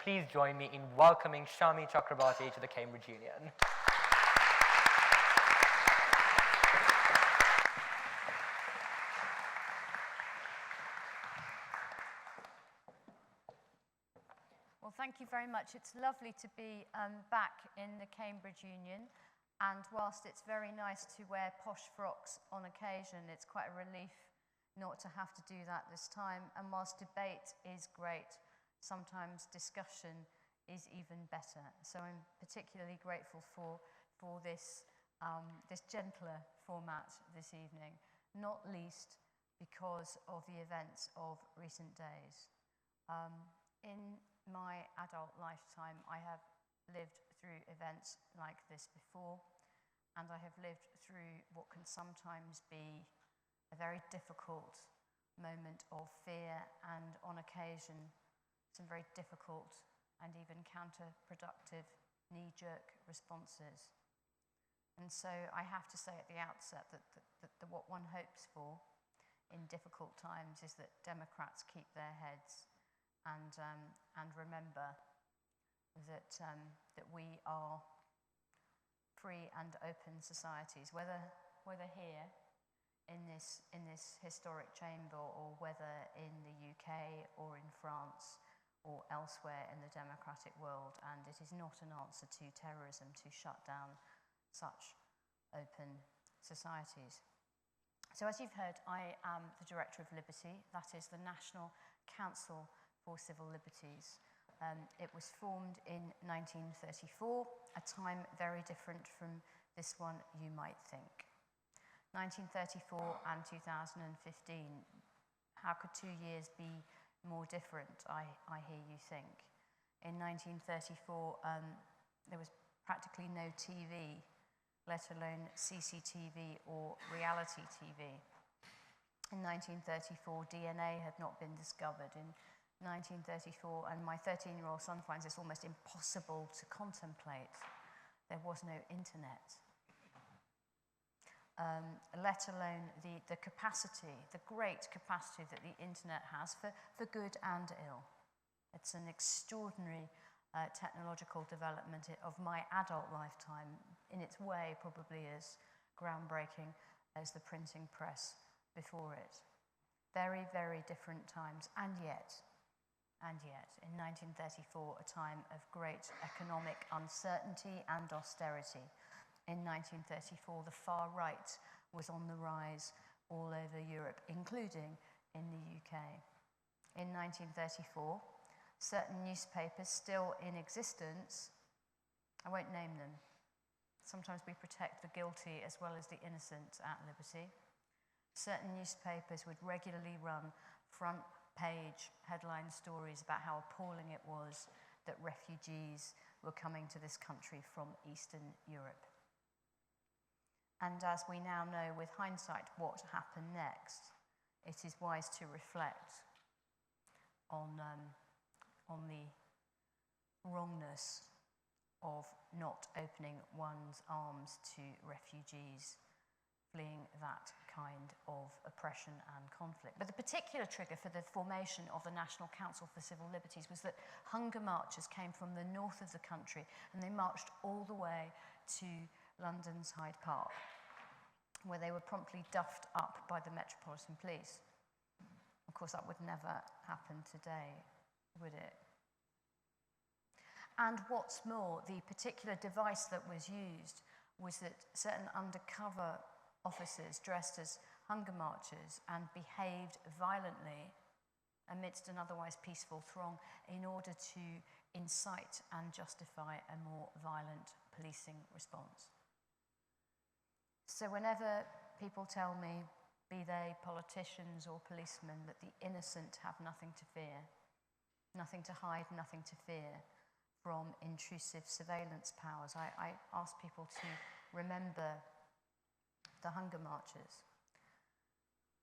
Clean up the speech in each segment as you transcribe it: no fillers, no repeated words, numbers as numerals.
please join me in welcoming Shami Chakrabarti to the Cambridge Union. Well, thank you very much. It's lovely to be back in the Cambridge Union. And whilst it's very nice to wear posh frocks on occasion, it's quite a relief not to have to do that this time. And whilst debate is great, sometimes discussion is even better. So I'm particularly grateful for this, this gentler format this evening, not least because of the events of recent days. In my adult lifetime, I have lived through events like this before, and I have lived through what can sometimes be a very difficult moment of fear, and on occasion, some very difficult and even counterproductive knee-jerk responses. And so I have to say at the outset that what one hopes for in difficult times is that Democrats keep their heads and remember that we are free and open societies, whether here in this historic chamber, or whether in the UK or in France or elsewhere in the democratic world. And it is not an answer to terrorism to shut down such open societies. So as you've heard, I am the Director of Liberty, that is the National Council for Civil Liberties. It was formed in 1934, a time very different from this one, you might think. 1934 and 2015, how could 2 years be more different, I hear you think. In 1934, there was practically no TV, let alone CCTV or reality TV. In 1934, DNA had not been discovered. In 1934, and my 13-year-old son finds this almost impossible to contemplate, there was no internet. Let alone the capacity, the great capacity that the internet has for good and ill. It's an extraordinary technological development of my adult lifetime, in its way probably as groundbreaking as the printing press before it. Very, very different times, and yet, in 1934, a time of great economic uncertainty and austerity. In 1934, the far right was on the rise all over Europe, including in the UK. In 1934, certain newspapers still in existence, I won't name them. Sometimes we protect the guilty as well as the innocent at Liberty. Certain newspapers would regularly run front page headline stories about how appalling it was that refugees were coming to this country from Eastern Europe. And as we now know with hindsight what happened next, it is wise to reflect on the wrongness of not opening one's arms to refugees fleeing that kind of oppression and conflict. But the particular trigger for the formation of the National Council for Civil Liberties was that hunger marchers came from the north of the country, and they marched all the way to London's Hyde Park, where they were promptly duffed up by the Metropolitan Police. Of course, that would never happen today, would it? And what's more, the particular device that was used was that certain undercover officers dressed as hunger marchers and behaved violently amidst an otherwise peaceful throng in order to incite and justify a more violent policing response. So whenever people tell me, be they politicians or policemen, that the innocent have nothing to fear, nothing to hide, nothing to fear from intrusive surveillance powers, I ask people to remember the hunger marchers.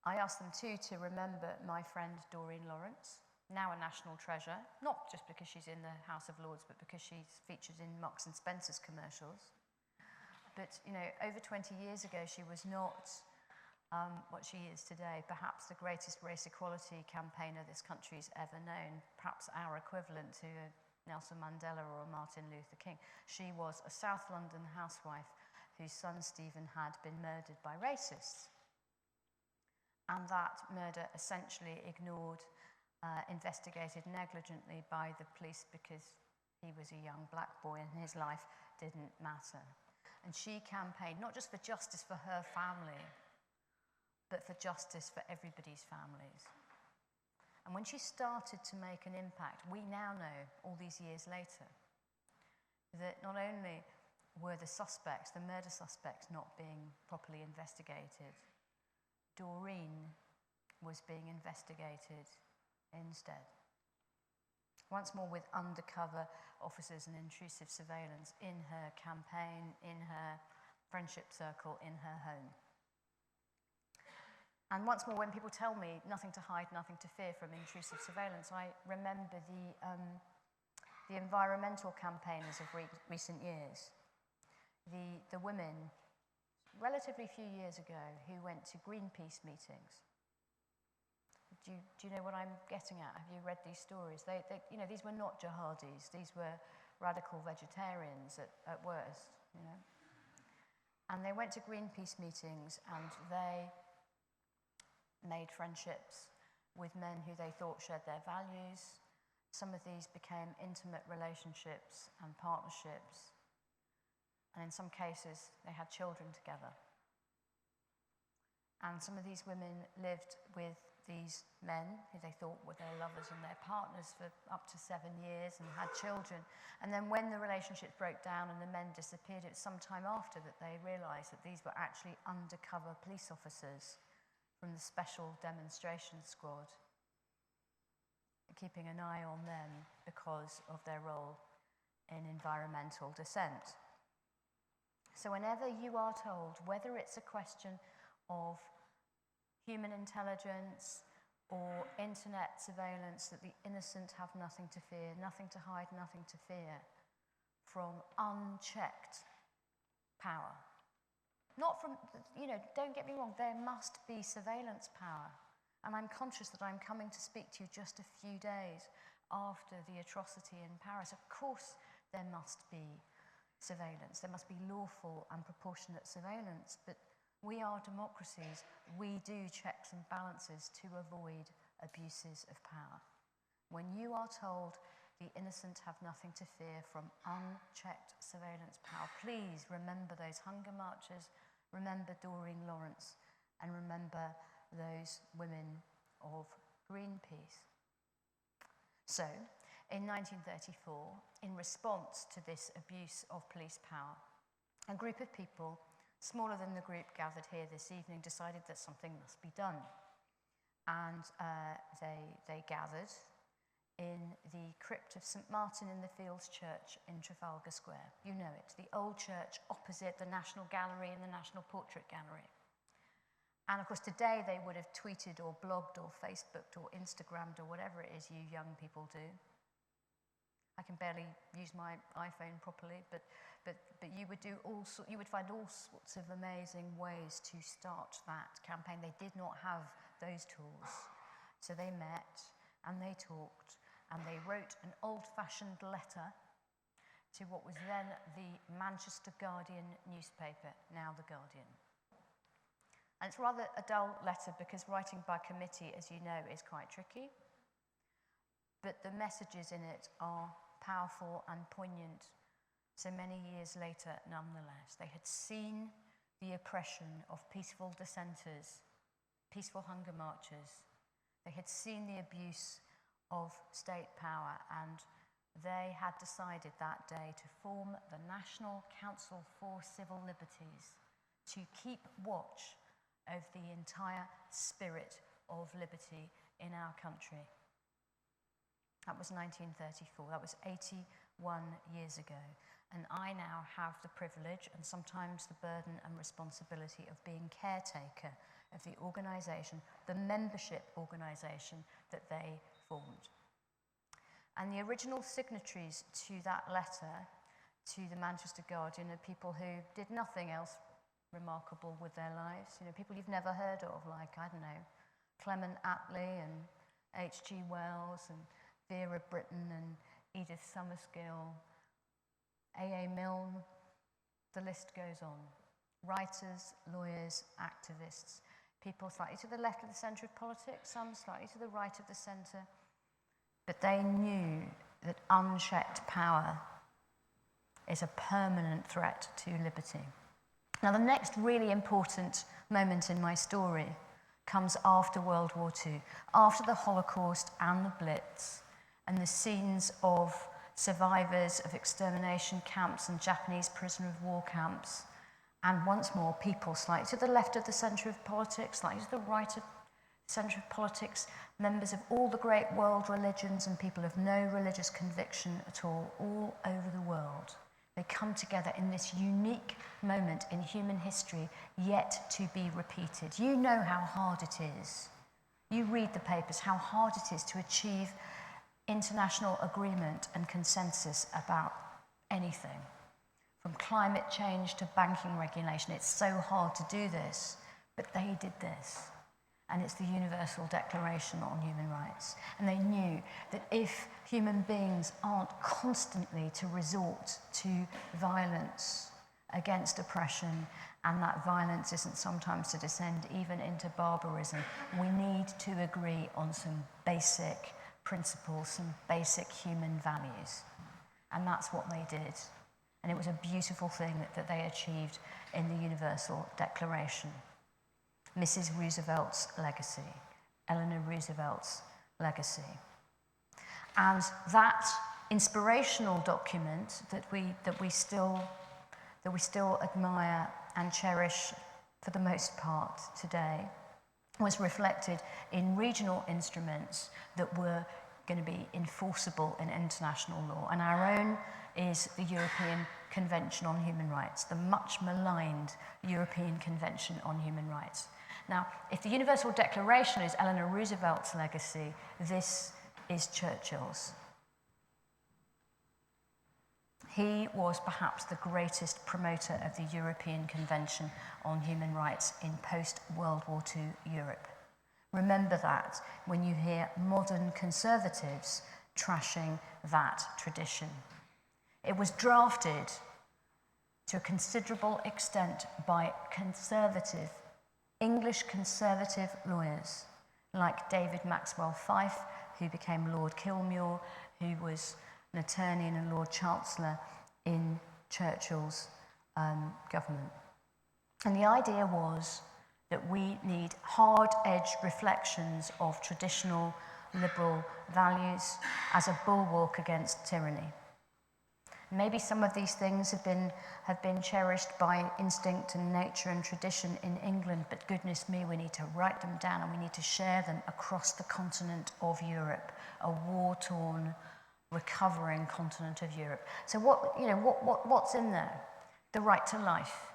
I ask them too to remember my friend Doreen Lawrence, now a national treasure, not just because she's in the House of Lords, but because she's featured in Marks and Spencer's commercials. But, you know, over 20 years ago, she was not what she is today, perhaps the greatest race equality campaigner this country's ever known, perhaps our equivalent to Nelson Mandela or a Martin Luther King. She was a South London housewife whose son Stephen had been murdered by racists. And that murder essentially ignored, investigated negligently by the police because he was a young black boy and his life didn't matter. And she campaigned not just for justice for her family, but for justice for everybody's families. And when she started to make an impact, we now know, all these years later, that not only were the suspects, the murder suspects, not being properly investigated, Doreen was being investigated instead. Once more with undercover officers and intrusive surveillance in her campaign, in her friendship circle, in her home. And once more, when people tell me nothing to hide, nothing to fear from intrusive surveillance, I remember the environmental campaigners of recent years. The women, relatively few years ago, who went to Greenpeace meetings. Do you know what I'm getting at? Have you read these stories? These were not jihadis. These were radical vegetarians at worst, And they went to Greenpeace meetings and they made friendships with men who they thought shared their values. Some of these became intimate relationships and partnerships. And in some cases, they had children together. And some of these women lived with these men who they thought were their lovers and their partners for up to 7 years and had children. And then when the relationships broke down and the men disappeared, it was some time after that they realised that these were actually undercover police officers from the Special Demonstration Squad, keeping an eye on them because of their role in environmental dissent. So whenever you are told, whether it's a question of human intelligence or internet surveillance, that the innocent have nothing to fear, nothing to hide, nothing to fear from unchecked power. Not from, don't get me wrong, there must be surveillance power. And I'm conscious that I'm coming to speak to you just a few days after the atrocity in Paris. Of course there must be surveillance. There must be lawful and proportionate surveillance. But we are democracies. We do checks and balances to avoid abuses of power. When you are told the innocent have nothing to fear from unchecked surveillance power, please remember those hunger marches, remember Doreen Lawrence, and remember those women of Greenpeace. So, in 1934, in response to this abuse of police power, a group of people, smaller than the group gathered here this evening, decided that something must be done. And they gathered in the crypt of St Martin in the Fields Church in Trafalgar Square. You know it, the old church opposite the National Gallery and the National Portrait Gallery. And of course today they would have tweeted or blogged or Facebooked or Instagrammed or whatever it is you young people do. I can barely use my iPhone properly, but you would find all sorts of amazing ways to start that campaign. They did not have those tools. So they met and they talked and they wrote an old-fashioned letter to what was then the Manchester Guardian newspaper, now The Guardian. And it's rather a dull letter because writing by committee, as you know, is quite tricky. But the messages in it are powerful and poignant so many years later nonetheless. They had seen the oppression of peaceful dissenters, peaceful hunger marchers. They had seen the abuse of state power, and they had decided that day to form the National Council for Civil Liberties to keep watch over the entire spirit of liberty in our country. That was 1934. That was 81 years ago. And I now have the privilege and sometimes the burden and responsibility of being caretaker of the organisation, the membership organisation that they formed. And the original signatories to that letter to the Manchester Guardian are people who did nothing else remarkable with their lives. People you've never heard of, like, I don't know, Clement Attlee and H.G. Wells and Vera Brittain and Edith Summerskill, A.A. Milne, the list goes on. Writers, lawyers, activists, people slightly to the left of the centre of politics, some slightly to the right of the centre, but they knew that unchecked power is a permanent threat to liberty. Now, the next really important moment in my story comes after World War II, after the Holocaust and the Blitz, and the scenes of survivors of extermination camps and Japanese prisoner of war camps, and once more people slightly to the left of the centre of politics, slightly to the right of the centre of politics, members of all the great world religions and people of no religious conviction at all over the world. They come together in this unique moment in human history, yet to be repeated. You know how hard it is. You read the papers, how hard it is to achieve international agreement and consensus about anything. From climate change to banking regulation, it's so hard to do this, but they did this. And it's the Universal Declaration on Human Rights. And they knew that if human beings aren't constantly to resort to violence against oppression, and that violence isn't sometimes to descend even into barbarism, we need to agree on some basic principles, some basic human values. And that's what they did. And it was a beautiful thing that they achieved in the Universal Declaration. Mrs. Roosevelt's legacy, Eleanor Roosevelt's legacy. And that inspirational document that we still admire and cherish for the most part today was reflected in regional instruments that were going to be enforceable in international law. And our own is the European Convention on Human Rights, the much maligned European Convention on Human Rights. Now, if the Universal Declaration is Eleanor Roosevelt's legacy, this is Churchill's. He was perhaps the greatest promoter of the European Convention on Human Rights in post-World War II Europe. Remember that when you hear modern conservatives trashing that tradition. It was drafted to a considerable extent by English conservative lawyers like David Maxwell Fyfe, who became Lord Kilmuir, who was an attorney and a Lord Chancellor in Churchill's government. And the idea was that we need hard-edged reflections of traditional liberal values as a bulwark against tyranny. Maybe some of these things have been cherished by instinct and nature and tradition in England, but goodness me, we need to write them down and we need to share them across the continent of Europe, a war-torn, recovering continent of Europe. So what's in there? The right to life.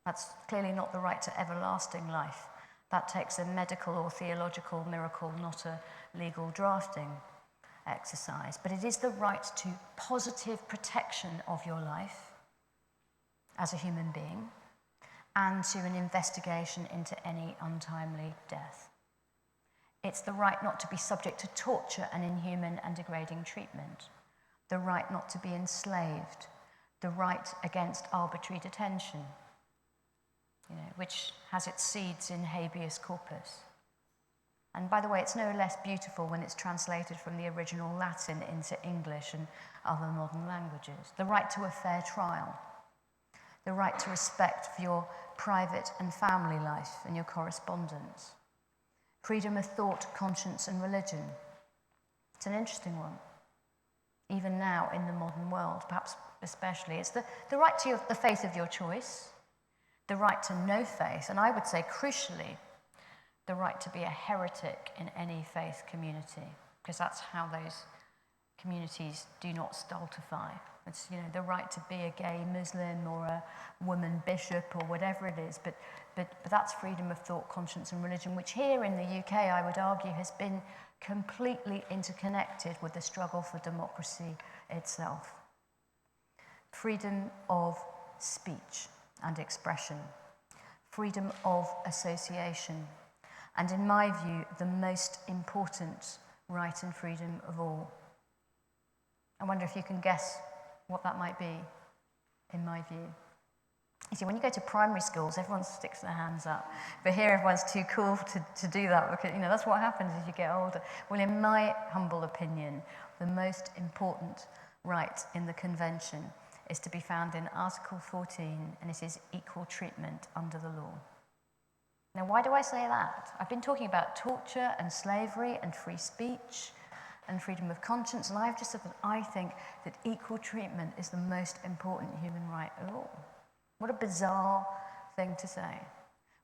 That's clearly not the right to everlasting life. That takes a medical or theological miracle, not a legal drafting exercise. But it is the right to positive protection of your life as a human being and to an investigation into any untimely death. It's the right not to be subject to torture and inhuman and degrading treatment, the right not to be enslaved, the right against arbitrary detention, which has its seeds in habeas corpus. And by the way, it's no less beautiful when it's translated from the original Latin into English and other modern languages. The right to a fair trial, the right to respect for your private and family life and your correspondence, freedom of thought, conscience, and religion. It's an interesting one, even now in the modern world, perhaps especially. It's the right to the faith of your choice, the right to no faith, and I would say, crucially, the right to be a heretic in any faith community, because that's how those communities do not stultify. It's, the right to be a gay Muslim or a woman bishop or whatever it is, but that's freedom of thought, conscience, and religion, which here in the UK, I would argue, has been completely interconnected with the struggle for democracy itself. Freedom of speech and expression, freedom of association, and in my view, the most important right and freedom of all, I wonder if you can guess what that might be, in my view. You see, when you go to primary schools, everyone sticks their hands up. But here, everyone's too cool to do that because, that's what happens as you get older. Well, in my humble opinion, the most important right in the Convention is to be found in Article 14, and it is equal treatment under the law. Now, why do I say that? I've been talking about torture and slavery and free speech and freedom of conscience, and I've just said that I think that equal treatment is the most important human right of all. What a bizarre thing to say.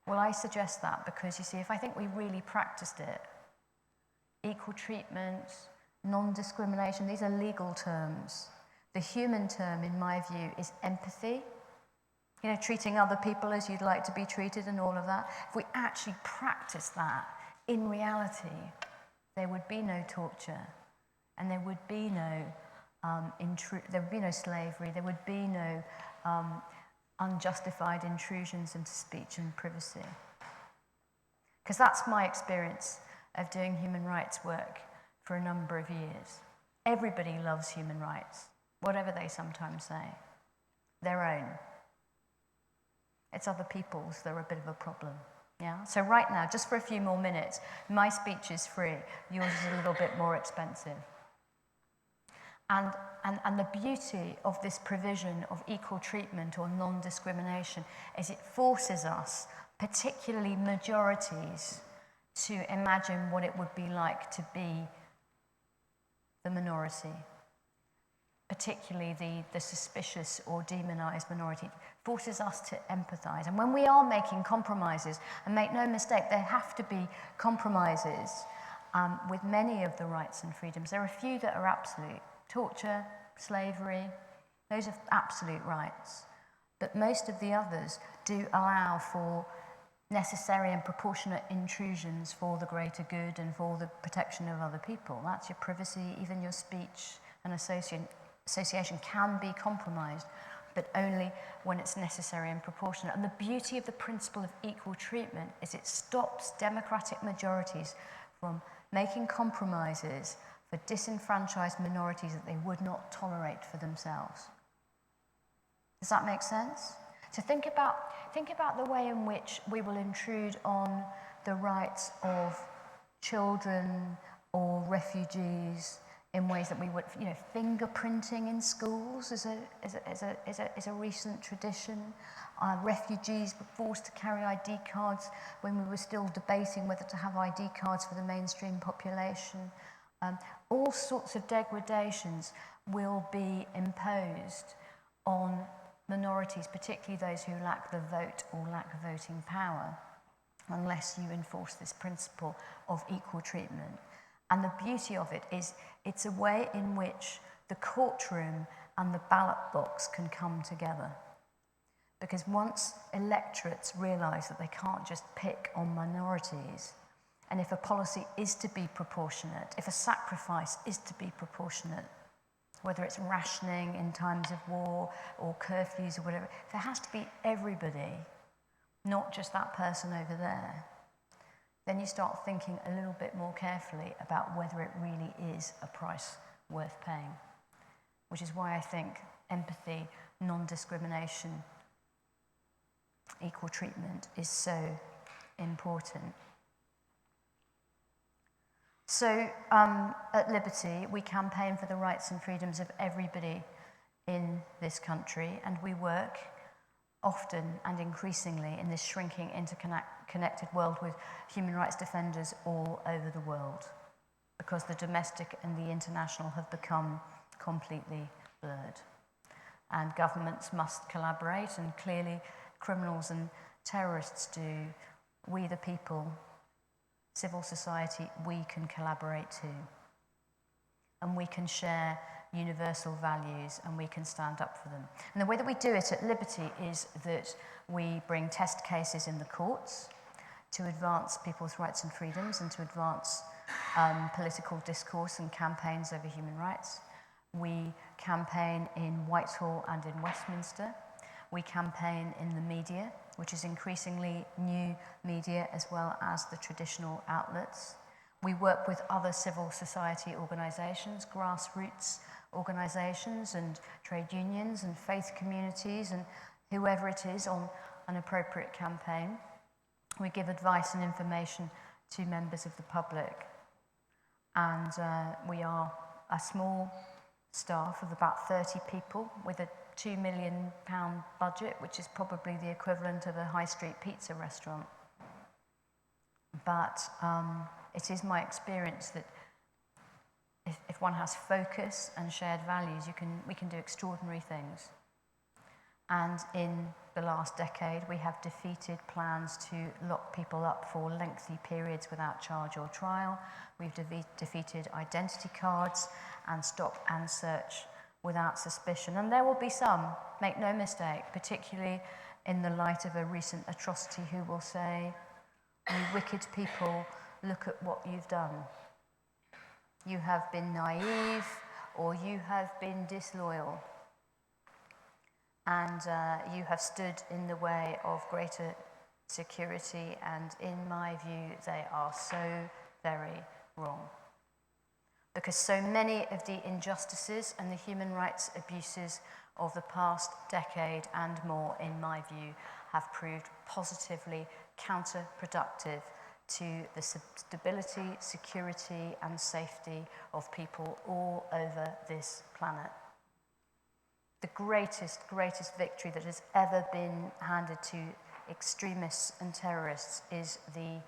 Well, I suggest that because, you see, if I think we really practiced it, equal treatment, non-discrimination, these are legal terms. The human term, in my view, is empathy. Treating other people as you'd like to be treated and all of that. If we actually practice that, in reality, there would be no torture, and there would be no slavery, there would be no unjustified intrusions into speech and privacy. Because that's my experience of doing human rights work for a number of years. Everybody loves human rights, whatever they sometimes say. Their own. It's other people's that are a bit of a problem. Yeah? So right now, just for a few more minutes, my speech is free. Yours is a little bit more expensive. And the beauty of this provision of equal treatment or non-discrimination is it forces us, particularly majorities, to imagine what it would be like to be the minority, particularly the suspicious or demonized minority. It forces us to empathize. And when we are making compromises, and make no mistake, there have to be compromises with many of the rights and freedoms. There are a few that are absolute. Torture, slavery, those are absolute rights. But most of the others do allow for necessary and proportionate intrusions for the greater good and for the protection of other people. That's your privacy, even your speech and association can be compromised, but only when it's necessary and proportionate. And the beauty of the principle of equal treatment is it stops democratic majorities from making compromises for disenfranchised minorities that they would not tolerate for themselves. Does that make sense? So think about the way in which we will intrude on the rights of children or refugees in ways that we would, fingerprinting in schools is a recent tradition. Refugees were forced to carry ID cards when we were still debating whether to have ID cards for the mainstream population. All sorts of degradations will be imposed on minorities, particularly those who lack the vote or lack voting power, unless you enforce this principle of equal treatment. And the beauty of it is it's a way in which the courtroom and the ballot box can come together. Because once electorates realise that they can't just pick on minorities, and if a policy is to be proportionate, if a sacrifice is to be proportionate, whether it's rationing in times of war or curfews or whatever, there has to be everybody, not just that person over there. Then you start thinking a little bit more carefully about whether it really is a price worth paying, which is why I think empathy, non-discrimination, equal treatment is so important. So at Liberty, we campaign for the rights and freedoms of everybody in this country, and we work often and increasingly in this shrinking, interconnected world with human rights defenders all over the world, because the domestic and the international have become completely blurred. And governments must collaborate, and clearly criminals and terrorists do. We, the people, civil society, we can collaborate too. And we can share universal values, and we can stand up for them. And the way that we do it at Liberty is that we bring test cases in the courts to advance people's rights and freedoms and to advance political discourse and campaigns over human rights. We campaign in Whitehall and in Westminster. We campaign in the media, which is increasingly new media as well as the traditional outlets. We work with other civil society organisations, grassroots organisations and trade unions and faith communities and whoever it is on an appropriate campaign. We give advice and information to members of the public. And we are a small staff of about 30 people with a £2 million budget, which is probably the equivalent of a high street pizza restaurant. But it is my experience that if one has focus and shared values, we can do extraordinary things. And in the last decade, we have defeated plans to lock people up for lengthy periods without charge or trial. We've defeated identity cards and stop and search without suspicion. And there will be some, make no mistake, particularly in the light of a recent atrocity, who will say, "You wicked people, look at what you've done. You have been naive, or you have been disloyal. And you have stood in the way of greater security, and in my view, they are so very wrong." Because so many of the injustices and the human rights abuses of the past decade and more, in my view, have proved positively counterproductive to the stability, security, and safety of people all over this planet. The greatest victory that has ever been handed to extremists and terrorists is the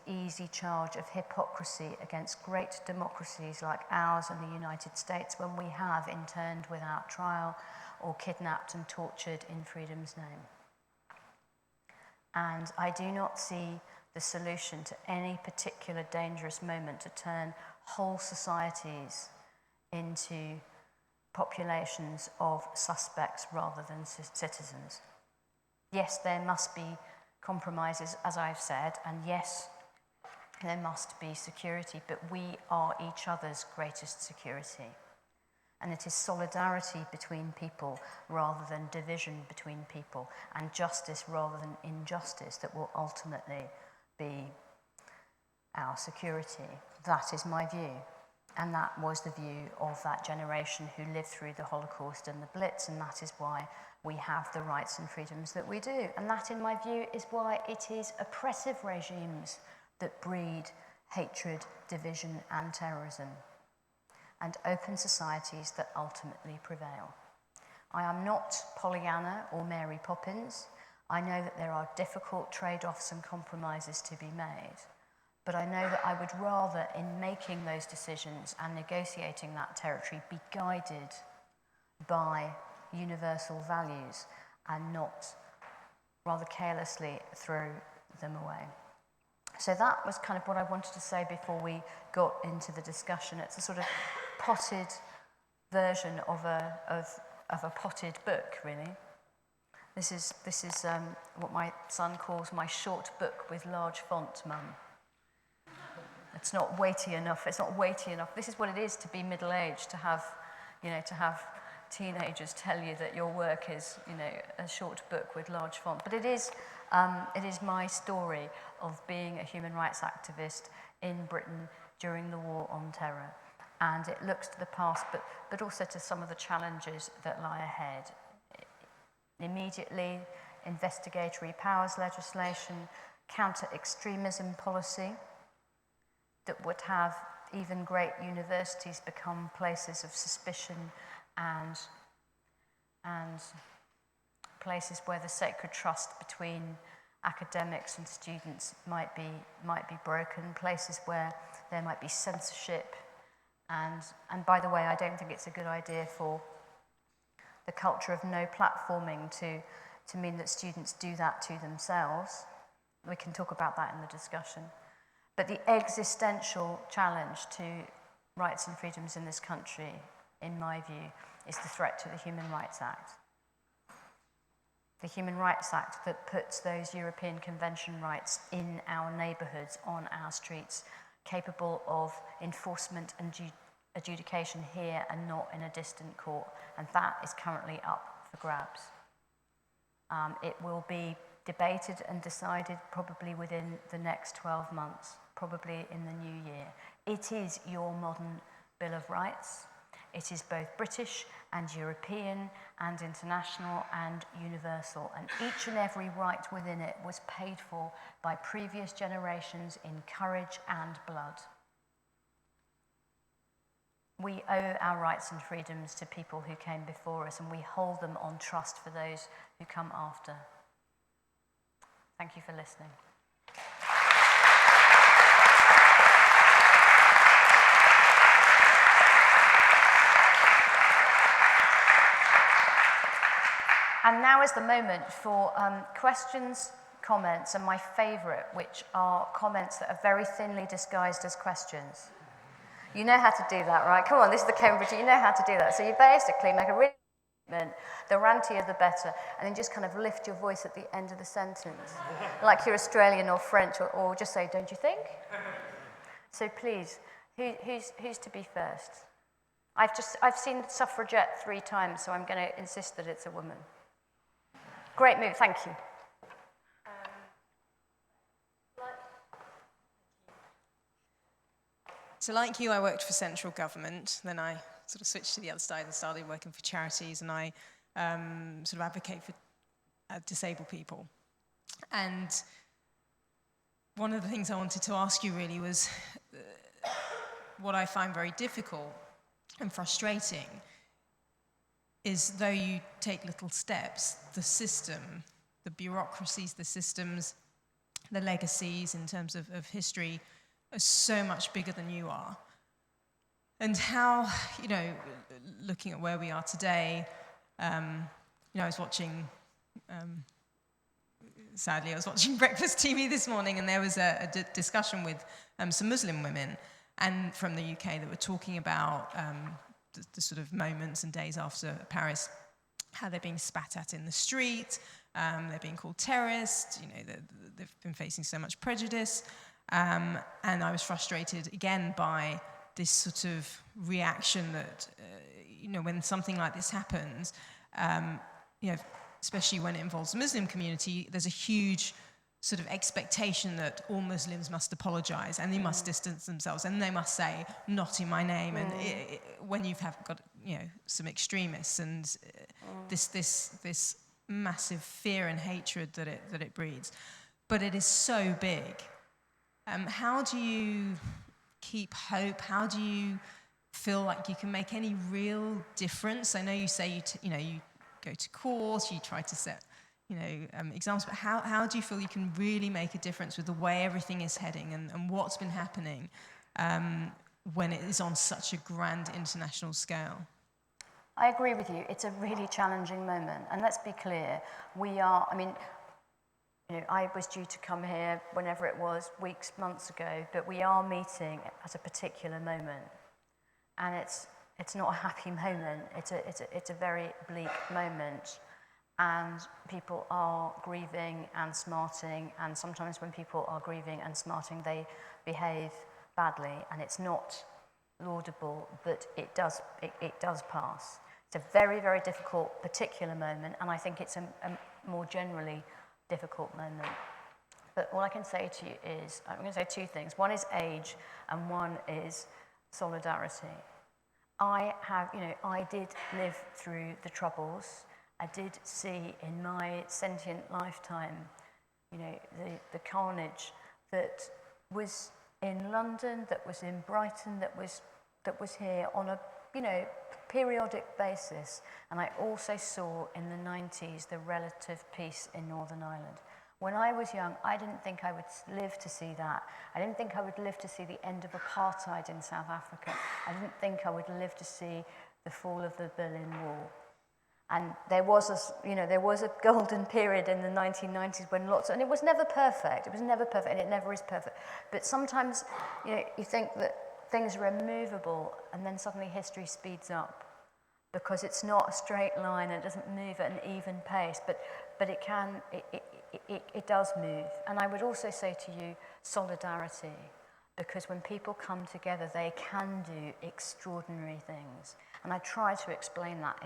easy charge of hypocrisy against great democracies like ours and the United States, when we have interned without trial or kidnapped and tortured in freedom's name. And I do not see the solution to any particular dangerous moment to turn whole societies into populations of suspects rather than citizens. Yes, there must be compromises, as I've said, and yes, there must be security, but we are each other's greatest security. And it is solidarity between people rather than division between people, and justice rather than injustice that will ultimately be our security. That is my view. And that was the view of that generation who lived through the Holocaust and the Blitz, and that is why we have the rights and freedoms that we do. And that, in my view, is why it is oppressive regimes that breed hatred, division, and terrorism, and open societies that ultimately prevail. I am not Pollyanna or Mary Poppins. I know that there are difficult trade-offs and compromises to be made, but I know that I would rather, in making those decisions and negotiating that territory, be guided by universal values and not rather carelessly throw them away. So that was kind of what I wanted to say before we got into the discussion. It's a sort of potted version of a potted book, really. This is what my son calls my short book with large font, Mum. It's not weighty enough. It's not weighty enough. This is what it is to be middle-aged, to have teenagers tell you that your work is, a short book with large font. But it is my story of being a human rights activist in Britain during the war on terror. And it looks to the past, but also to some of the challenges that lie ahead. Immediately, investigatory powers legislation, counter-extremism policy that would have even great universities become places of suspicion and places where the sacred trust between academics and students might be broken, places where there might be censorship. And by the way, I don't think it's a good idea for the culture of no platforming to mean that students do that to themselves. We can talk about that in the discussion. But the existential challenge to rights and freedoms in this country, in my view, is the threat to the Human Rights Act. The Human Rights Act that puts those European Convention rights in our neighbourhoods, on our streets, capable of enforcement and adjudication here and not in a distant court. And that is currently up for grabs. It will be debated and decided probably within the next 12 months. probably in the new year. It is your modern Bill of Rights. It is both British and European and international and universal, and each and every right within it was paid for by previous generations in courage and blood. We owe our rights and freedoms to people who came before us, and we hold them on trust for those who come after. Thank you for listening. And now is the moment for questions, comments, and my favourite, which are comments that are very thinly disguised as questions. You know how to do that, right? Come on, this is the Cambridge, you know how to do that. So you basically make a really statement, the rantier the better, and then just kind of lift your voice at the end of the sentence, like you're Australian or French, or just say, don't you think? So please, who's to be first? I've seen suffragette 3 times, so I'm going to insist that it's a woman. Great move, thank you. So like you, I worked for central government, then I sort of switched to the other side and started working for charities, and I sort of advocate for disabled people. And one of the things I wanted to ask you really was what I find very difficult and frustrating is though you take little steps, the system, the bureaucracies, the systems, the legacies in terms of history are so much bigger than you are. And how, you know, looking at where we are today, you know, I was watching, sadly, I was watching Breakfast TV this morning, and there was a discussion with some Muslim women and from the UK that were talking about the sort of moments and days after Paris, how they're being spat at in the street, they're being called terrorists, you know, they've been facing so much prejudice. And I was frustrated again by this sort of reaction that, you know, when something like this happens, you know, especially when it involves the Muslim community, there's a huge sort of expectation that all Muslims must apologize and they must distance themselves and they must say, not in my name. And when you've got, you know, some extremists and this massive fear and hatred that it breeds. But it is so big. How do you keep hope? How do you feel like you can make any real difference? I know you say you go to court, you try to set examples, but how do you feel you can really make a difference with the way everything is heading and what's been happening when it is on such a grand international scale? I agree with you. It's a really challenging moment, and let's be clear. I was due to come here whenever it was, weeks, months ago, but we are meeting at a particular moment, and it's not a happy moment. It's a very bleak moment, and people are grieving and smarting, and sometimes when people are grieving and smarting, they behave badly, and it's not laudable, but it does pass. It's a very, very difficult particular moment, and I think it's a more generally difficult moment. But all I can say to you is, I'm going to say 2 things. One is age, and one is solidarity. I did live through the Troubles. I did see in my sentient lifetime, the carnage that was in London, that was in Brighton, that was here on a, periodic basis. And I also saw in the 90s the relative peace in Northern Ireland. When I was young, I didn't think I would live to see that. I didn't think I would live to see the end of apartheid in South Africa. I didn't think I would live to see the fall of the Berlin Wall. And there was a golden period in the 1990s when and it was never perfect. It was never perfect, and it never is perfect. But sometimes, you think that things are immovable, and then suddenly history speeds up because it's not a straight line and it doesn't move at an even pace. But it does move. And I would also say to you, solidarity, because when people come together, they can do extraordinary things. And I try to explain that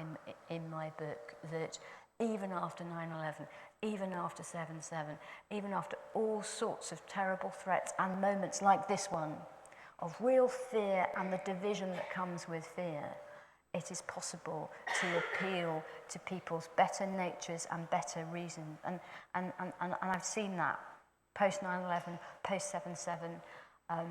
in my book, that even after 9/11, even after 7/7, even after all sorts of terrible threats and moments like this one, of real fear and the division that comes with fear, it is possible to appeal to people's better natures and better reason. And I've seen that post 9/11, post 7/7, and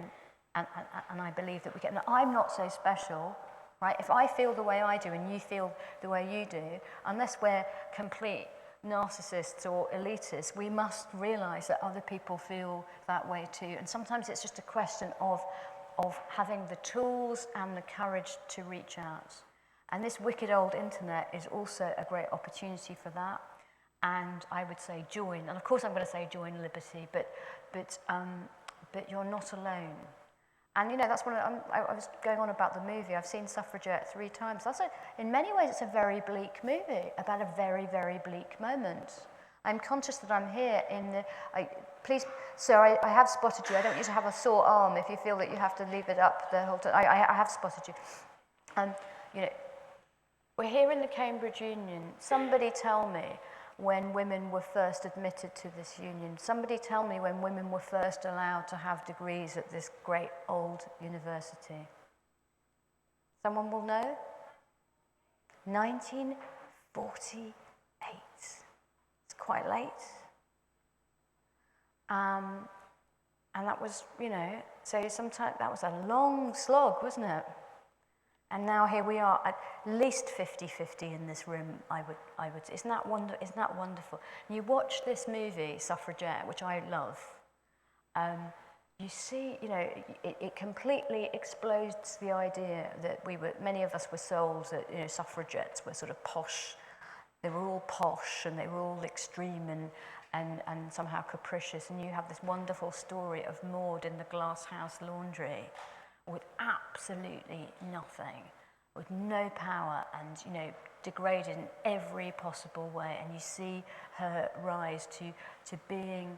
I believe that we get. Now, I'm not so special, right? If I feel the way I do and you feel the way you do, unless we're complete narcissists or elitists, we must realise that other people feel that way too. And sometimes it's just a question of having the tools and the courage to reach out. And this wicked old internet is also a great opportunity for that. And I would say join. And of course I'm going to say join Liberty, but you're not alone. And you know, that's I was going on about the movie. I've seen Suffragette 3 times. In many ways, it's a very bleak movie about a very, very bleak moment. I'm conscious that I'm here in the... Please, sir, I have spotted you. I don't want you to have a sore arm if you feel that you have to leave it up the whole time. I have spotted you. You know, we're here in the Cambridge Union. Somebody tell me when women were first admitted to this union. Somebody tell me when women were first allowed to have degrees at this great old university. Someone will know? 1948. It's quite late. And that was, you know, so sometimes that was a long slog, wasn't it? And now here we are, at least 50-50 in this room, I would. Isn't that wonderful? And you watch this movie, Suffragette, which I love. You see, you know, it completely explodes the idea that many of us were sold that, you know, suffragettes were sort of posh. They were all posh and they were all extreme and somehow capricious. And you have this wonderful story of Maud in the glass house laundry, with absolutely nothing, with no power and, you know, degraded in every possible way. And you see her rise to being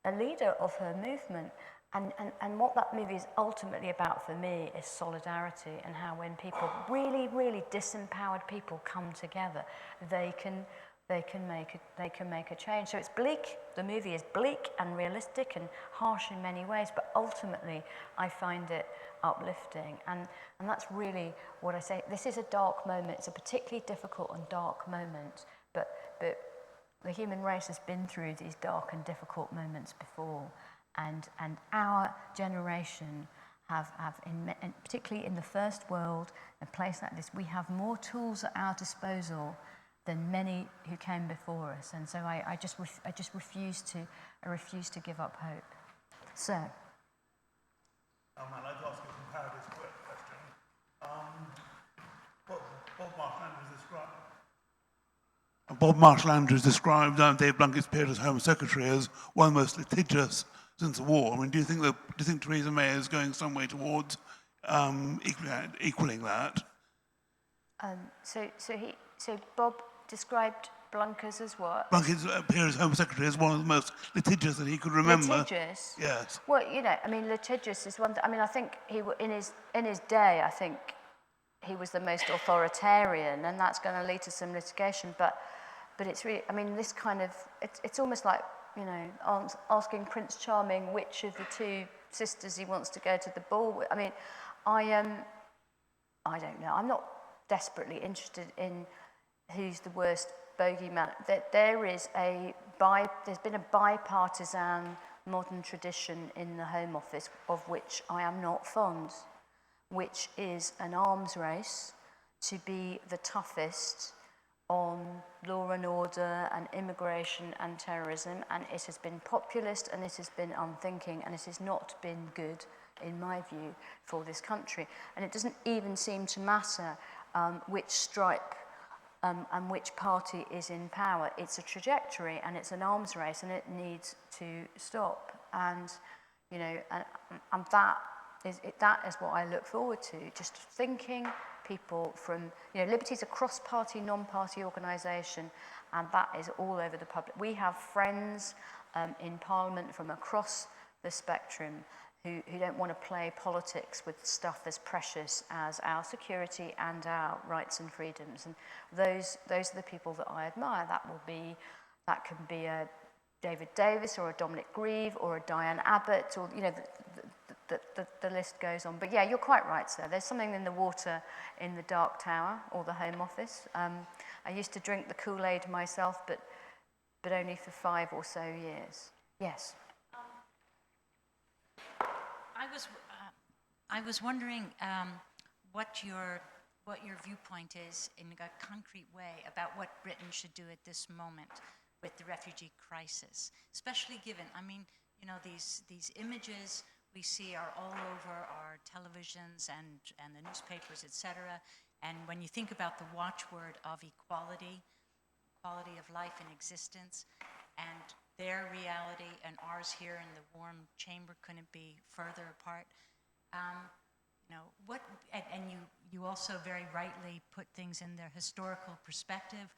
a leader of her movement. And what that movie is ultimately about for me is solidarity, and how when people, really, really disempowered people, come together, they can make a change. So it's bleak. The movie is bleak and realistic and harsh in many ways, but ultimately I find it uplifting, and that's really what I say. This is a dark moment. It's a particularly difficult and dark moment, but the human race has been through these dark and difficult moments before, and our generation have and particularly in the first world, a place like this, we have more tools at our disposal than many who came before us, and so I just refuse to give up hope. So. I'd like to ask a comparative question. Bob Marshall Andrews described Dave Blunkett's period as Home Secretary as one of the most litigious since the war. I mean, do you think Theresa May is going some way towards equaling that? So Bob described Blunkett as what? Blunkett's period as Home Secretary is one of the most litigious that he could remember. Litigious? Yes. Well, you know, I mean, litigious is one thing. I mean, I think in his day, I think he was the most authoritarian, and that's going to lead to some litigation. But it's really, I mean, this kind of, it's almost like, you know, asking Prince Charming which of the 2 sisters he wants to go to the ball with. I mean, I don't know. I'm not desperately interested in who's the worst bogeyman. There's been a bipartisan modern tradition in the Home Office of which I am not fond, which is an arms race to be the toughest on law and order and immigration and terrorism, and it has been populist and it has been unthinking, and it has not been good, in my view, for this country. And it doesn't even seem to matter which stripe and which party is in power. It's a trajectory and it's an arms race, and it needs to stop. And, you know, and that is what I look forward to, just thinking people from, you know, Liberty's a cross-party, non-party organisation, and that is all over the public. We have friends in Parliament from across the spectrum who don't want to play politics with stuff as precious as our security and our rights and freedoms. And those are the people that I admire. That can be a David Davis or a Dominic Grieve or a Diane Abbott, or the list goes on. But yeah, you're quite right, sir. There's something in the water in the Dark Tower or the Home Office. I used to drink the Kool-Aid myself, but only for 5 or so years. Yes. I was wondering what your viewpoint is in a concrete way about what Britain should do at this moment with the refugee crisis, especially given, these images we see are all over our televisions and the newspapers, etc. And when you think about the watchword of equality, quality of life and existence, and their reality and ours here in the warm chamber couldn't be further apart. You also very rightly put things in their historical perspective.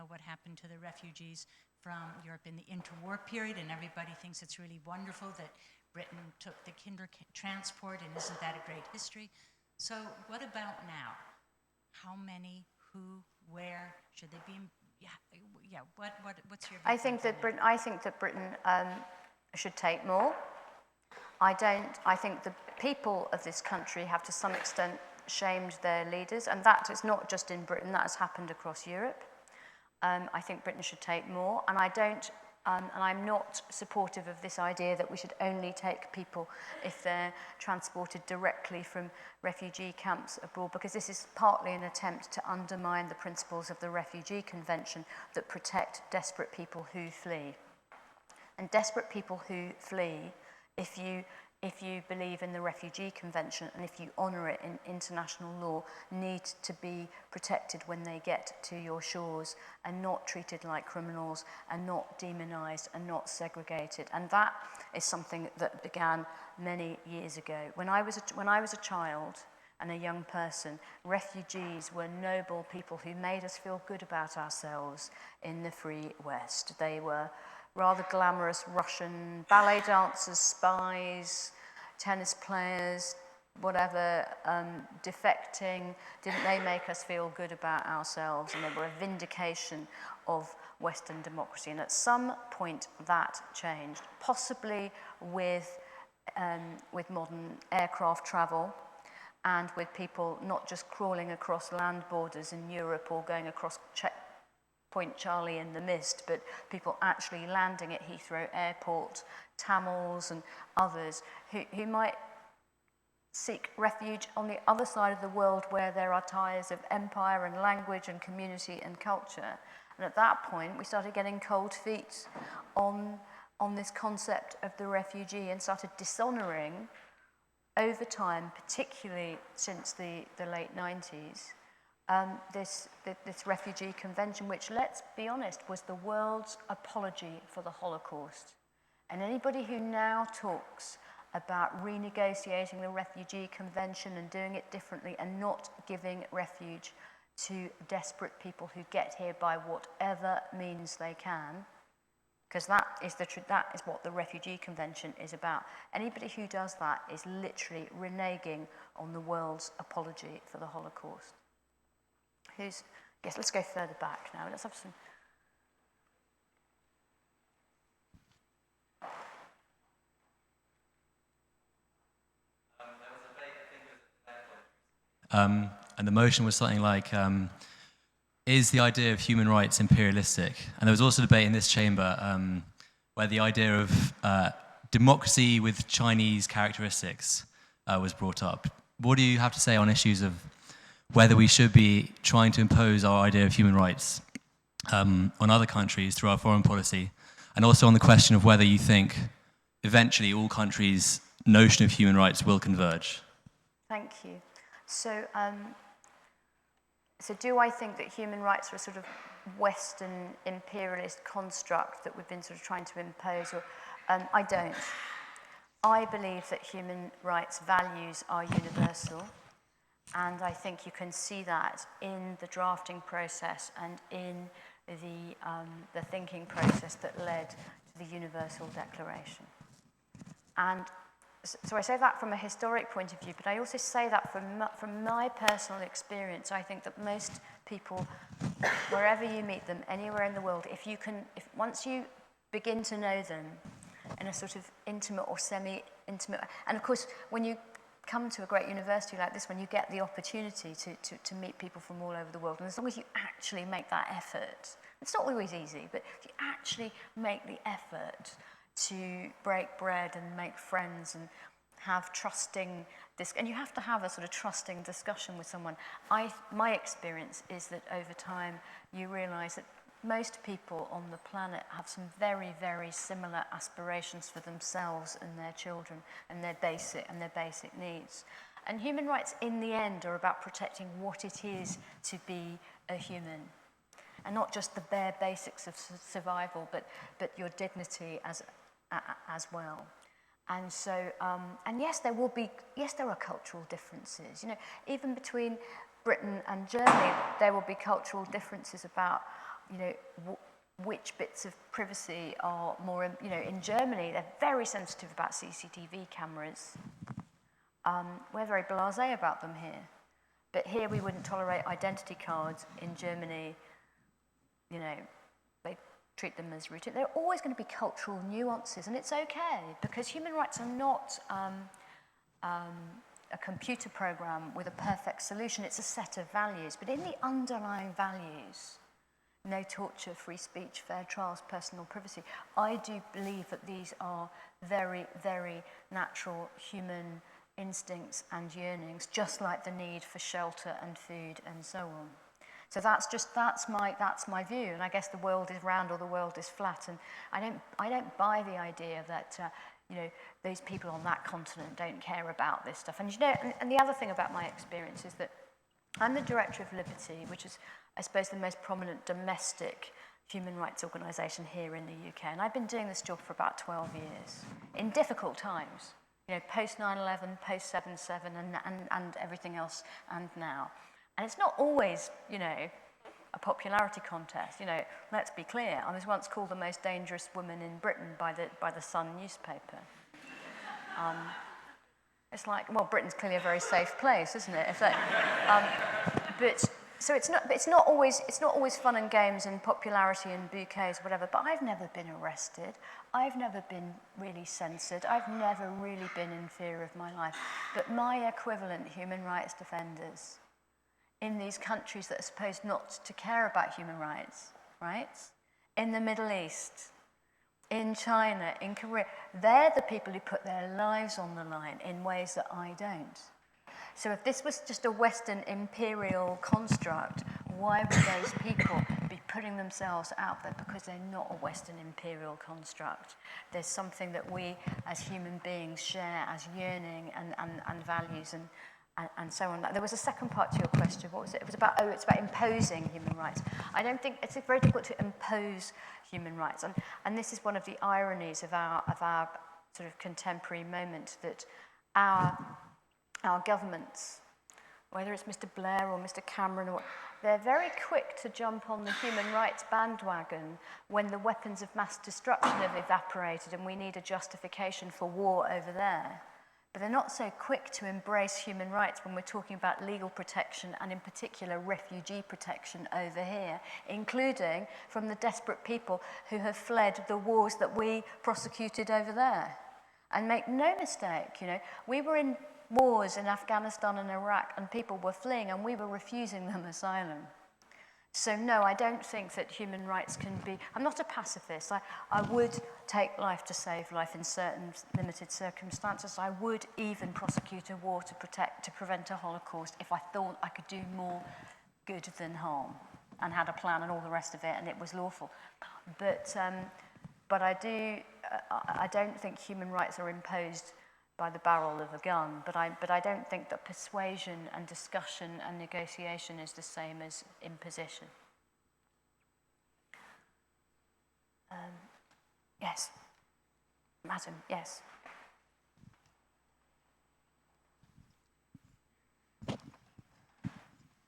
What happened to the refugees from Europe in the interwar period, and everybody thinks it's really wonderful that Britain took the kinder transport, and isn't that a great history? So what about now? How many, who, where, should they be? What's your view? I think that Britain should take more. I think the people of this country have to some extent shamed their leaders, and that is not just in Britain, that has happened across Europe. I think Britain should take more, and I'm not supportive of this idea that we should only take people if they're transported directly from refugee camps abroad, because this is partly an attempt to undermine the principles of the Refugee Convention that protect desperate people who flee. And desperate people who flee, if you believe in the Refugee Convention and if you honour it in international law, need to be protected when they get to your shores and not treated like criminals and not demonised and not segregated. And that is something that began many years ago. When I was a child and a young person, refugees were noble people who made us feel good about ourselves in the free West. They were rather glamorous Russian ballet dancers, spies, tennis players, whatever, defecting. Didn't they make us feel good about ourselves? And they were a vindication of Western democracy. And at some point that changed, possibly with modern aircraft travel and with people not just crawling across land borders in Europe or going across Point Charlie in the mist, but people actually landing at Heathrow Airport, Tamils and others who might seek refuge on the other side of the world where there are ties of empire and language and community and culture. And at that point, we started getting cold feet on this concept of the refugee and started dishonouring over time, particularly since the late 90s, this Refugee Convention, which, let's be honest, was the world's apology for the Holocaust. And anybody who now talks about renegotiating the Refugee Convention and doing it differently and not giving refuge to desperate people who get here by whatever means they can, because that is what the Refugee Convention is about. Anybody who does that is literally reneging on the world's apology for the Holocaust. Yes, let's go further back now. Let's have some. And the motion was something like, is the idea of human rights imperialistic? And there was also debate in this chamber where the idea of democracy with Chinese characteristics was brought up. What do you have to say on issues of whether we should be trying to impose our idea of human rights on other countries through our foreign policy, and also on the question of whether you think eventually all countries' notion of human rights will converge? Thank you. So do I think that human rights are a sort of Western imperialist construct that we've been sort of trying to impose? Or, I don't. I believe that human rights values are universal. And I think you can see that in the drafting process and in the thinking process that led to the Universal Declaration. And so I say that from a historic point of view, but I also say that from my personal experience. I think that most people, wherever you meet them, anywhere in the world, if once you begin to know them in a sort of intimate or semi-intimate, and of course, when you come to a great university like this one, you get the opportunity to meet people from all over the world. And as long as you actually make that effort, it's not always easy, but if you actually make the effort to break bread and make friends and have trusting, and you have to have a sort of trusting discussion with someone. My experience is that over time, you realize that most people on the planet have some very, very similar aspirations for themselves and their children and their basic needs. And human rights, in the end, are about protecting what it is to be a human, and not just the bare basics of survival, but your dignity as well. And so, and yes, there are cultural differences. You know, even between Britain and Germany, there will be cultural differences about, you know, which bits of privacy are more, you know, in Germany, they're very sensitive about CCTV cameras. We're very blasé about them here. But here we wouldn't tolerate identity cards. In Germany, you know, they treat them as routine. There are always going to be cultural nuances, and it's okay, because human rights are not a computer program with a perfect solution. It's a set of values. But in the underlying values, no torture, free speech, fair trials, personal privacy, I do believe that these are very, very natural human instincts and yearnings, just like the need for shelter and food and so on. So that's my view, and I guess the world is round or the world is flat, and I don't buy the idea that you know, those people on that continent don't care about this stuff. And you know, and the other thing about my experience is that I'm the director of Liberty, which is, I suppose, the most prominent domestic human rights organisation here in the UK, and I've been doing this job for about 12 years in difficult times. You know, post 9/11, post 7/7, and everything else, and now. And it's not always, you know, a popularity contest. You know, let's be clear. I was once called the most dangerous woman in Britain by the Sun newspaper. It's like, well, Britain's clearly a very safe place, isn't it? So it's not always fun and games and popularity and bouquets, whatever. But I've never been arrested. I've never been really censored. I've never really been in fear of my life. But my equivalent human rights defenders in these countries that are supposed not to care about human rights, right? In the Middle East, in China, in Korea, they're the people who put their lives on the line in ways that I don't. So if this was just a Western imperial construct, why would those people be putting themselves out there? Because they're not a Western imperial construct. There's something that we as human beings share as yearning and values and so on. There was a second part to your question. What was it? It's about imposing human rights. I don't think it's very difficult to impose human rights. And this is one of the ironies of our sort of contemporary moment, that our governments, whether it's Mr. Blair or Mr. Cameron, they're very quick to jump on the human rights bandwagon when the weapons of mass destruction have evaporated and we need a justification for war over there. But they're not so quick to embrace human rights when we're talking about legal protection, and in particular refugee protection over here, including from the desperate people who have fled the wars that we prosecuted over there. And make no mistake, you know, we were in wars in Afghanistan and Iraq, and people were fleeing, and we were refusing them asylum. So no, I don't think that human rights can be... I'm not a pacifist. I would take life to save life in certain limited circumstances. I would even prosecute a war to prevent a Holocaust if I thought I could do more good than harm and had a plan and all the rest of it, and it was lawful. But I don't think human rights are imposed by the barrel of a gun, but I don't think that persuasion and discussion and negotiation is the same as imposition. Yes, madam, yes.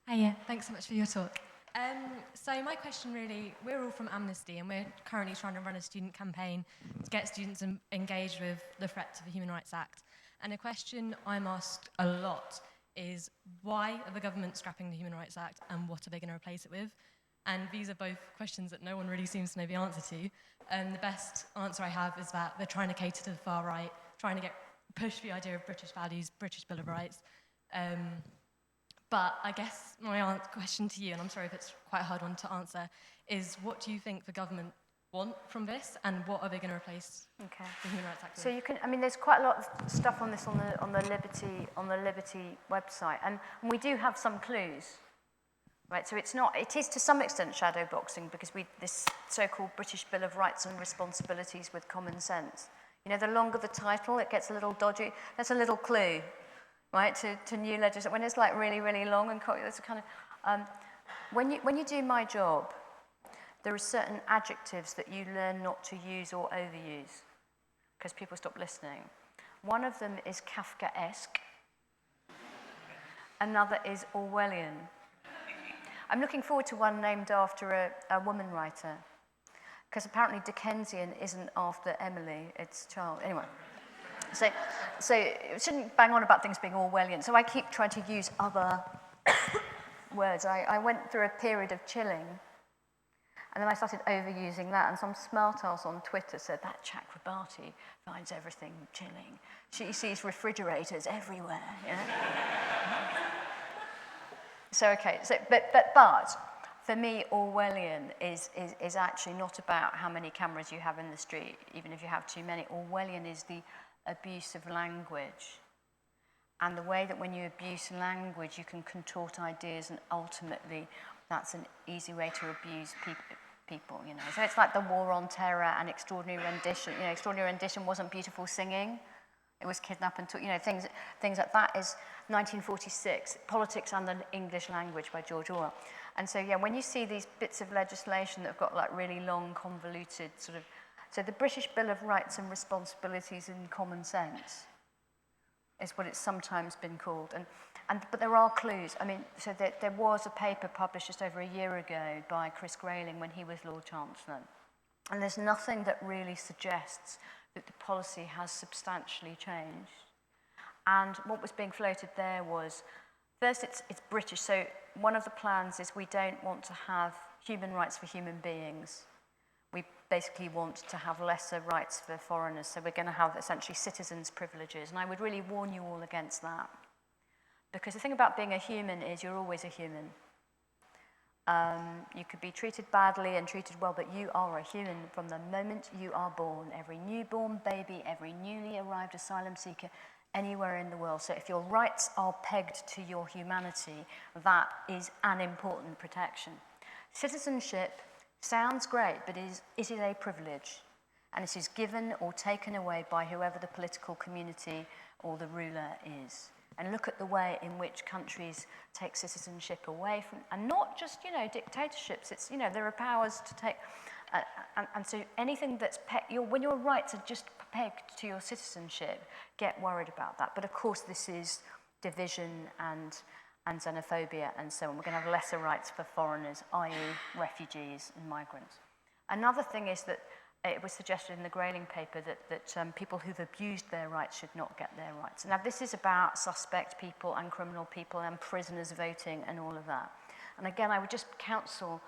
Hiya, thanks so much for your talk. So my question really, we're all from Amnesty, and we're currently trying to run a student campaign to get students engaged with the threat to the Human Rights Act. And a question I'm asked a lot is, why are the government scrapping the Human Rights Act, and what are they going to replace it with? And these are both questions that no one really seems to know the answer to. And the best answer I have is that they're trying to cater to the far right, trying to push the idea of British values, British Bill of Rights. But I guess my question to you, and I'm sorry if it's quite a hard one to answer, is what do you think the government want from this, and what are they going to replace the Human Rights Act with? So you can, I mean, there's quite a lot of stuff on this on the Liberty website, and we do have some clues, right? So it is to some extent shadow boxing, because this so-called British Bill of Rights and Responsibilities with Common Sense. You know, the longer the title, it gets a little dodgy. That's a little clue, right, to new legislation. When it's like really, really long and there's a kind of when you do my job, there are certain adjectives that you learn not to use or overuse because people stop listening. One of them is Kafkaesque. Another is Orwellian. I'm looking forward to one named after a woman writer, because apparently Dickensian isn't after Emily, it's Charles. Anyway, so it shouldn't bang on about things being Orwellian. So I keep trying to use other words. I went through a period of chilling, and then I started overusing that, and some smartass on Twitter said that Chakrabarti finds everything chilling. She sees refrigerators everywhere, you know? So, okay, but for me, Orwellian is actually not about how many cameras you have in the street, even if you have too many. Orwellian is the abuse of language, and the way that when you abuse language, you can contort ideas, and ultimately, that's an easy way to abuse people, you know. So it's like the War on Terror and Extraordinary Rendition. You know, Extraordinary Rendition wasn't beautiful singing. It was kidnap and, you know, things like that is 1946, Politics and the English Language by George Orwell. And so, yeah, when you see these bits of legislation that have got like really long, convoluted sort of, so the British Bill of Rights and Responsibilities in Common Sense is what it's sometimes been called. But there are clues. I mean, so there was a paper published just over a year ago by Chris Grayling when he was Lord Chancellor. And there's nothing that really suggests that the policy has substantially changed. And what was being floated there was, first, it's British. So one of the plans is we don't want to have human rights for human beings. We basically want to have lesser rights for foreigners. So we're going to have essentially citizens' privileges. And I would really warn you all against that. Because the thing about being a human is you're always a human. You could be treated badly and treated well, but you are a human from the moment you are born. Every newborn baby, every newly arrived asylum seeker, anywhere in the world. So if your rights are pegged to your humanity, that is an important protection. Citizenship sounds great, but it is a privilege. And it is given or taken away by whoever the political community or the ruler is. And look at the way in which countries take citizenship away from, and not just, you know, dictatorships. It's, you know, there are powers to take, and so anything that's, when your rights are just pegged to your citizenship, get worried about that. But of course, this is division and xenophobia and so on. We're going to have lesser rights for foreigners, i.e. refugees and migrants. Another thing is that it was suggested in the Grayling paper that people who've abused their rights should not get their rights. Now, this is about suspect people and criminal people and prisoners voting and all of that. And again, I would just counsel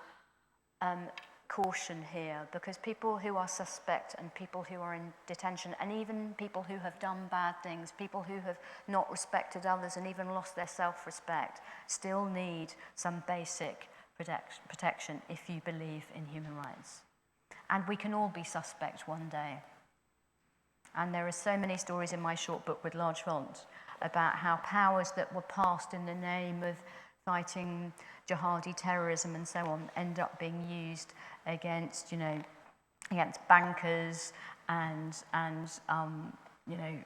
caution here, because people who are suspect and people who are in detention, and even people who have done bad things, people who have not respected others and even lost their self-respect, still need some basic protection if you believe in human rights. And we can all be suspect one day. And there are so many stories in my short book with large font about how powers that were passed in the name of fighting jihadi terrorism and so on end up being used against, you know, against bankers and you know,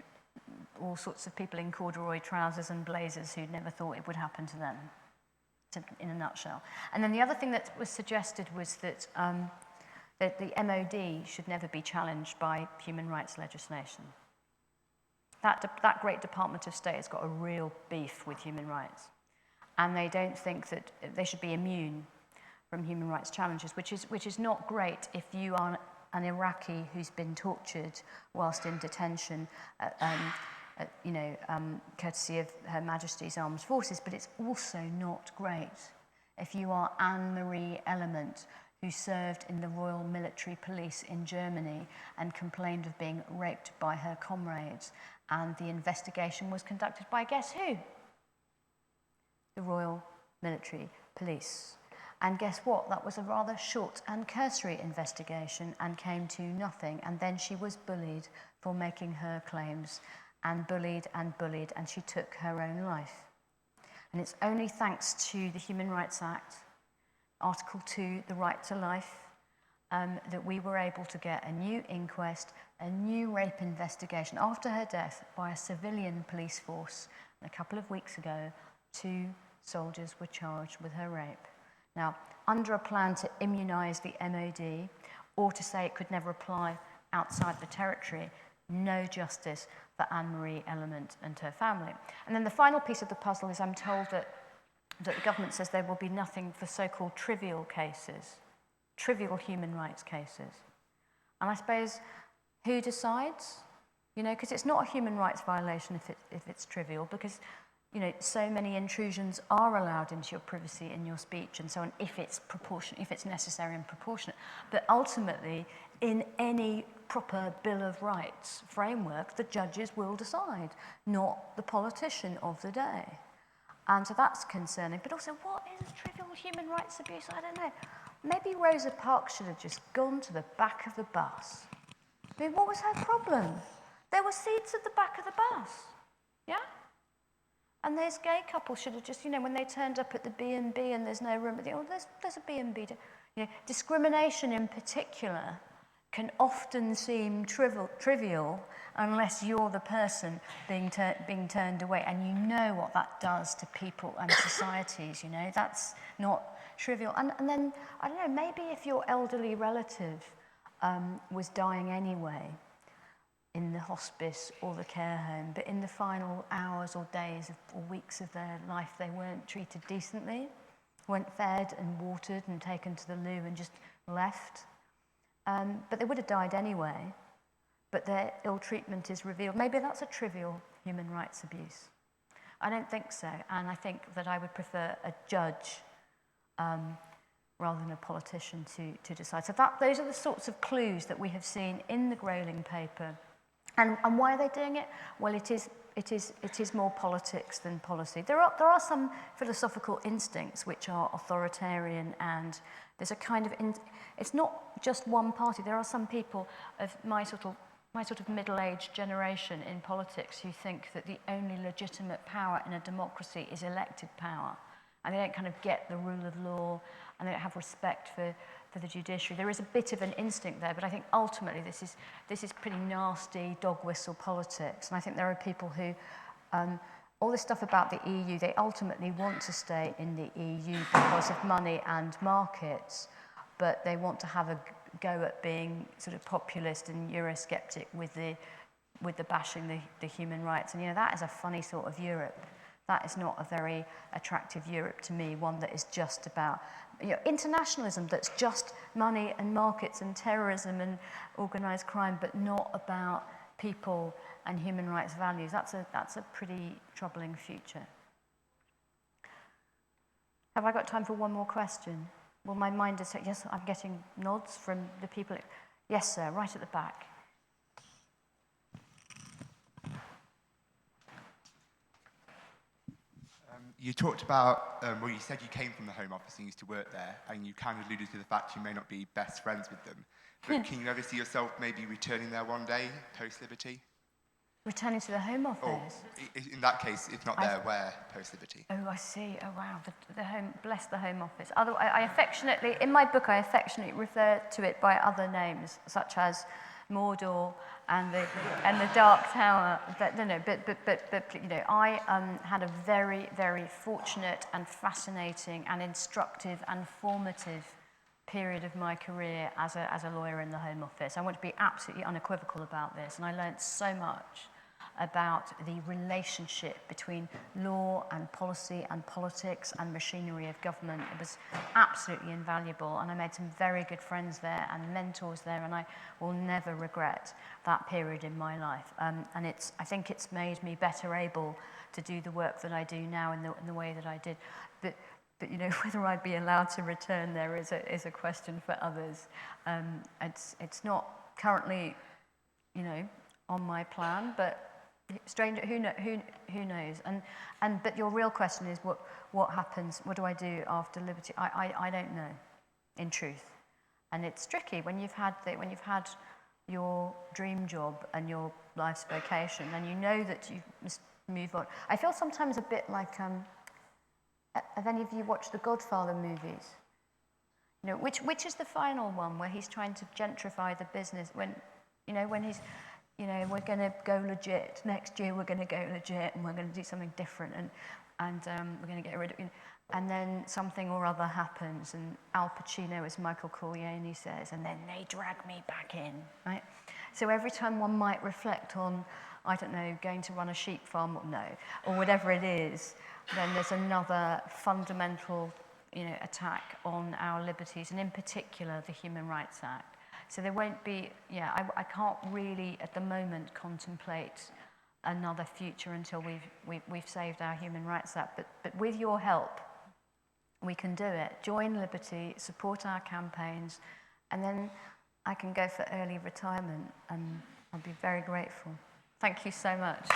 all sorts of people in corduroy trousers and blazers who never thought it would happen to them, in a nutshell. And then the other thing that was suggested was that that the MOD should never be challenged by human rights legislation. That great Department of State has got a real beef with human rights. And they don't think that they should be immune from human rights challenges, which is not great if you are an Iraqi who's been tortured whilst in detention, courtesy of Her Majesty's Armed Forces, but it's also not great if you are Anne-Marie Element, who served in the Royal Military Police in Germany and complained of being raped by her comrades. And the investigation was conducted by, guess who? The Royal Military Police. And guess what? That was a rather short and cursory investigation and came to nothing. And then she was bullied for making her claims, and bullied, and she took her own life. And it's only thanks to the Human Rights Act, Article 2, the right to life, that we were able to get a new inquest, a new rape investigation after her death by a civilian police force. And a couple of weeks ago, 2 soldiers were charged with her rape. Now, under a plan to immunise the MOD, or to say it could never apply outside the territory, no justice for Anne-Marie Element and her family. And then the final piece of the puzzle is I'm told that the government says there will be nothing for so-called trivial cases, trivial human rights cases. And I suppose, who decides? Because it's not a human rights violation if it's trivial, because so many intrusions are allowed into your privacy in your speech and so on, if it's proportionate, if it's necessary and proportionate. But ultimately, in any proper Bill of Rights framework, the judges will decide, not the politician of the day. And so that's concerning. But also, what is trivial human rights abuse? I don't know. Maybe Rosa Parks should have just gone to the back of the bus. I mean, what was her problem? There were seats at the back of the bus. Yeah? And those gay couples should have just, when they turned up at the B&B and there's no room, there's a B&B. Discrimination in particular can often seem trivial unless you're the person being turned away, and you know what that does to people and societies. That's not trivial. And then, I don't know, maybe if your elderly relative was dying anyway in the hospice or the care home, but in the final hours or days or weeks of their life they weren't treated decently, weren't fed and watered and taken to the loo and just left. But they would have died anyway, but their ill treatment is revealed. Maybe that's a trivial human rights abuse. I don't think so, and I think that I would prefer a judge rather than a politician to decide. So those are the sorts of clues that we have seen in the Grayling paper. And why are they doing it? Well, it is more politics than policy. There are some philosophical instincts which are authoritarian, and there's a kind of it's not just one party. There are some people of my sort of middle-aged generation in politics who think that the only legitimate power in a democracy is elected power, and they don't kind of get the rule of law, and they don't have respect for the judiciary. There is a bit of an instinct there, but I think ultimately this is pretty nasty dog whistle politics. And I think there are people who, all this stuff about the EU, they ultimately want to stay in the EU because of money and markets, but they want to have a go at being sort of populist and Eurosceptic with the bashing the human rights. And that is a funny sort of Europe. That is not a very attractive Europe to me, one that is just about internationalism, that's just money and markets and terrorism and organised crime, but not about people and human rights values. That's a pretty troubling future. Have I got time for one more question? Well, my mind is saying, yes, I'm getting nods from the people. Yes, sir, right at the back. You talked about, you said you came from the Home Office and used to work there, and you kind of alluded to the fact you may not be best friends with them. But can you ever see yourself maybe returning there one day, post-Liberty? Returning to the Home Office? Or, in that case, if not there, where, post-Liberty? Oh, I see. Oh, wow. The Home, bless the Home Office. I affectionately, in my book, I affectionately refer to it by other names, such as Mordor and the Dark Tower. But I had a very, very fortunate and fascinating and instructive and formative period of my career as a lawyer in the Home Office. I want to be absolutely unequivocal about this, and I learned so much. about the relationship between law and policy and politics and machinery of government. It was absolutely invaluable, and I made some very good friends there and mentors there, and I will never regret that period in my life. And I think it's made me better able to do the work that I do now in the way that I did. But you know, whether I'd be allowed to return there is a question for others. It's not currently, you know, on my plan, but who knows? But your real question is what happens? What do I do after liberty? I don't know, in truth, and it's tricky when you've had your dream job and your life's vocation, and you know that you must move on. I feel sometimes a bit like have any of you watched the Godfather movies? You know, which is the final one where he's trying to gentrify the business when he's, you know, we're going to go legit. Next year we're going to go legit and we're going to do something different and we're going to get rid of, you know, and then something or other happens and Al Pacino as Michael Corleone says, and then they drag me back in, right? So every time one might reflect on, I don't know, going to run a sheep farm or whatever it is, then there's another fundamental, you know, attack on our liberties, and in particular the Human Rights Act. So there won't be, I can't really at the moment contemplate another future until we've saved our Human Rights Act. But with your help, we can do it. Join Liberty, support our campaigns, and then I can go for early retirement, and I'll be very grateful. Thank you so much.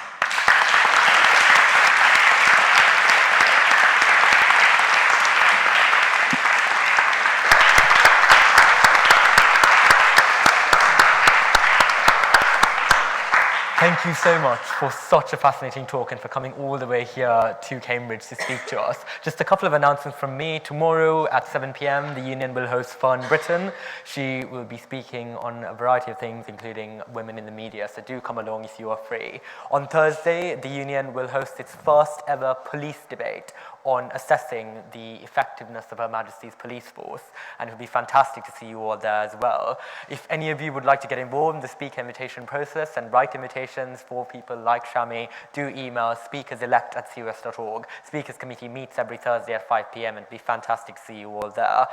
Thank you so much for such a fascinating talk and for coming all the way here to Cambridge to speak to us. Just a couple of announcements from me. Tomorrow at 7 p.m, the union will host Fern Britton. She will be speaking on a variety of things, including women in the media, so do come along if you are free. On Thursday, the union will host its first ever police debate on assessing the effectiveness of Her Majesty's police force, and it would be fantastic to see you all there as well. If any of you would like to get involved in the speaker invitation process and write invitations for people like Shami, do email speakerselect@cus.org. Speakers Committee meets every Thursday at 5 p.m, and it would be fantastic to see you all there.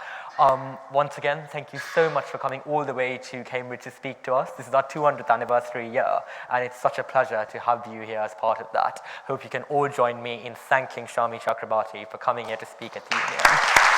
Once again, thank you so much for coming all the way to Cambridge to speak to us. This is our 200th anniversary year, and it's such a pleasure to have you here as part of that. Hope you can all join me in thanking Shami Chakrabarti for coming here to speak at the union.